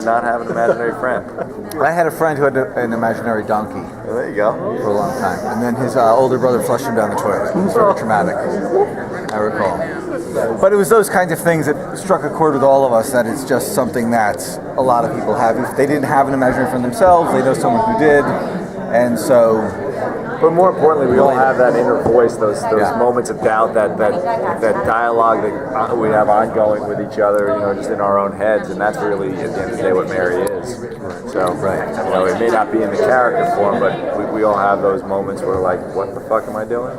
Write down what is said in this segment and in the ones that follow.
not have an imaginary friend. I had a friend who had an imaginary donkey. Well, there you go. For a long time. And then his older brother flushed him down the toilet. It was very traumatic, I recall. But it was those kinds of things that struck a chord with all of us, that it's just something that a lot of people have. If they didn't have an imaginary friend themselves, they know someone who did. And so... But more importantly, we all have that inner voice, those moments of doubt, that dialogue that we have ongoing with each other, just in our own heads, and that's really, at the end of the day, what Mary is. So, it may not be in the character form, but we all have those moments where, like, what the fuck am I doing?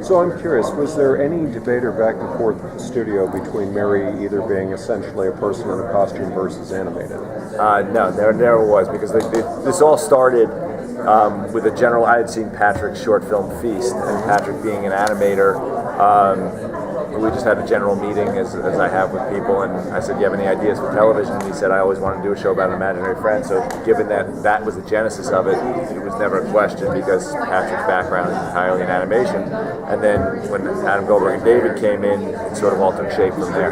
So I'm curious, was there any debate or back and forth at the studio between Mary either being essentially a person in a costume versus animated? No, there never was, because this all started with a general. I had seen Patrick's short film Feast, and Patrick being an animator, we just had a general meeting as I have with people, and I said, "Do you have any ideas for television?" And he said, "I always wanted to do a show about an imaginary friend." So given that was the genesis of it, it was never a question, because Patrick's background is entirely in animation. And then when Adam Goldberg and David came in, it sort of all took shape from there.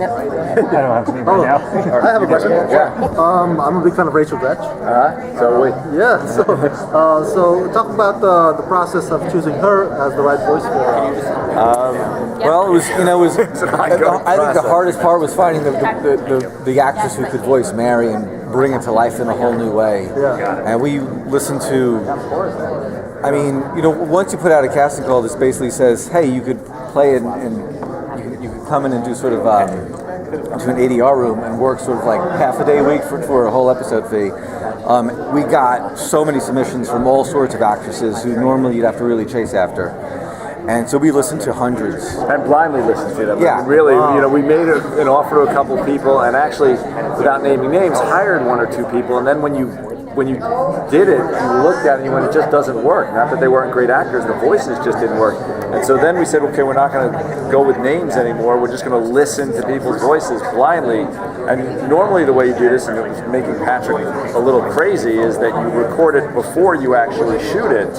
I don't have anything right now. I have a question. Yeah. I'm a big fan of Rachel Dratch. So talk about the process of choosing her as the right voice for. Well, it was I think the hardest part was finding the actress who could voice Mary and bring it to life in a whole new way. Yeah. And we listened to. I mean, once you put out a casting call, this basically says, "Hey, you could play it and you could come in and do sort of to an ADR room and work sort of like half a day a week for a whole episode fee." We got so many submissions from all sorts of actresses who normally you'd have to really chase after. And so we listened to hundreds. And blindly listened to them. Yeah. Really, we made an offer to a couple people, and actually, without naming names, hired one or two people, and then when you did it, you looked at it and you went, it just doesn't work. Not that they weren't great actors, the voices just didn't work. And so then we said, okay, we're not going to go with names anymore, we're just going to listen to people's voices blindly. And normally the way you do this, and it was making Patrick a little crazy, is that you record it before you actually shoot it.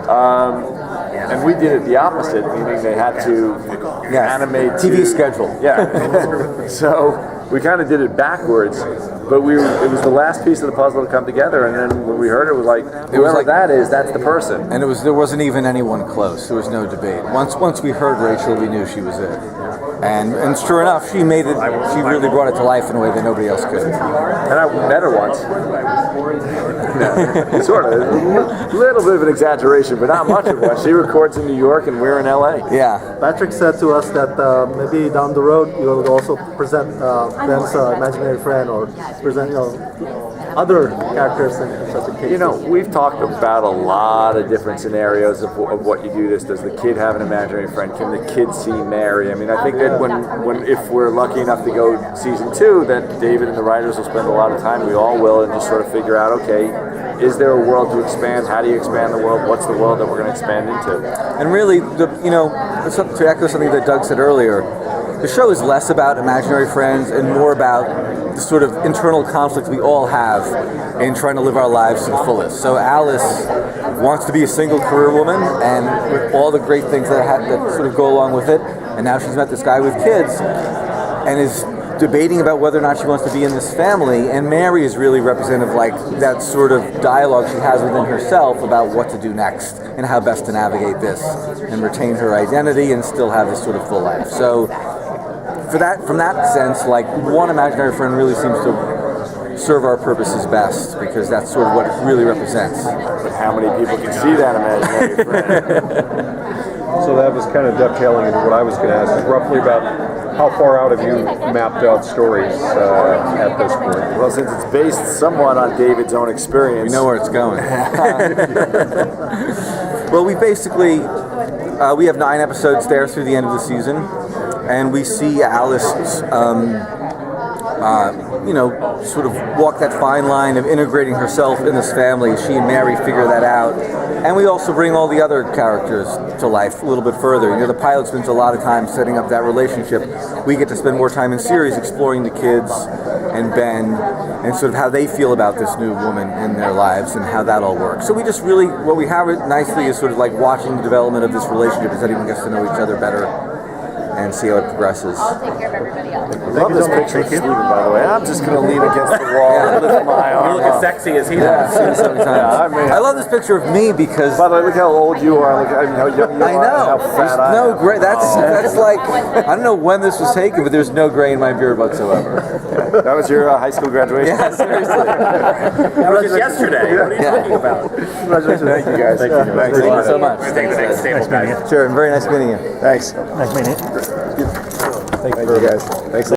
And we did it the opposite, meaning they had to animate TV schedule. Yeah. So we kind of did it backwards, but it was the last piece of the puzzle to come together, and then when we heard it, it was like, whoever that is, that's the person. And there wasn't even anyone close. There was no debate. Once we heard Rachel, we knew she was it. And sure enough, she made it. She really brought it to life in a way that nobody else could. And I met her once. Sort of. A little bit of an exaggeration, but not much of one. She records in New York, and we're in LA. Yeah. Patrick said to us that maybe down the road you will also present Ben's imaginary friend, or present other characters in such a case. We've talked about a lot of different scenarios of what you do this. Does the kid have an imaginary friend? Can the kid see Mary? I mean, I think that when if we're lucky enough to go season 2, that David and the writers will spend a lot of time, we all will, and just sort of figure out, okay, is there a world to expand? How do you expand the world? What's the world that we're going to expand into? And really, to echo something that Doug said earlier, the show is less about imaginary friends and more about the sort of internal conflict we all have in trying to live our lives to the fullest. So Alice wants to be a single career woman, and with all the great things that sort of go along with it, and now she's met this guy with kids and is debating about whether or not she wants to be in this family, and Mary is really representative, like that sort of dialogue she has within herself about what to do next and how best to navigate this and retain her identity and still have this sort of full life. So from that sense, like, one imaginary friend really seems to serve our purposes best, because that's sort of what it really represents. But how many people can see that imaginary friend? So that was kind of dovetailing into what I was going to ask. Roughly about how far out have you mapped out stories at this point? Well, since it's based somewhat on David's own experience, we know where it's going. Well, we basically we have 9 episodes there through the end of the season, and we see Alice sort of walk that fine line of integrating herself in this family. She and Mary figure that out. And we also bring all the other characters to life a little bit further. The pilot spends a lot of time setting up that relationship. We get to spend more time in series exploring the kids and Ben and sort of how they feel about this new woman in their lives and how that all works. So we just really, what we have it nicely is sort of like watching the development of this relationship as everyone gets to know each other better. and see how it progresses. Love this picture of Stephen, by the way. I'm just going to lean against the wall and lift my arm. You look as sexy as he Yeah, does. I've seen it so many times. I mean- I love this picture of me because By the way, look how old you are. Look how young you I are. know. How There's fat I no am. gray. That's like I don't know when this was taken, but there's no gray in my beard whatsoever. That was your high school graduation? Yeah, seriously. That was just yesterday. What are you talking about? Thank you, guys. Thank you. Thank you so much. Take the next table, guys. Sure, and very nice meeting you. Thanks. Nice meeting you. Thank you, guys. Thanks.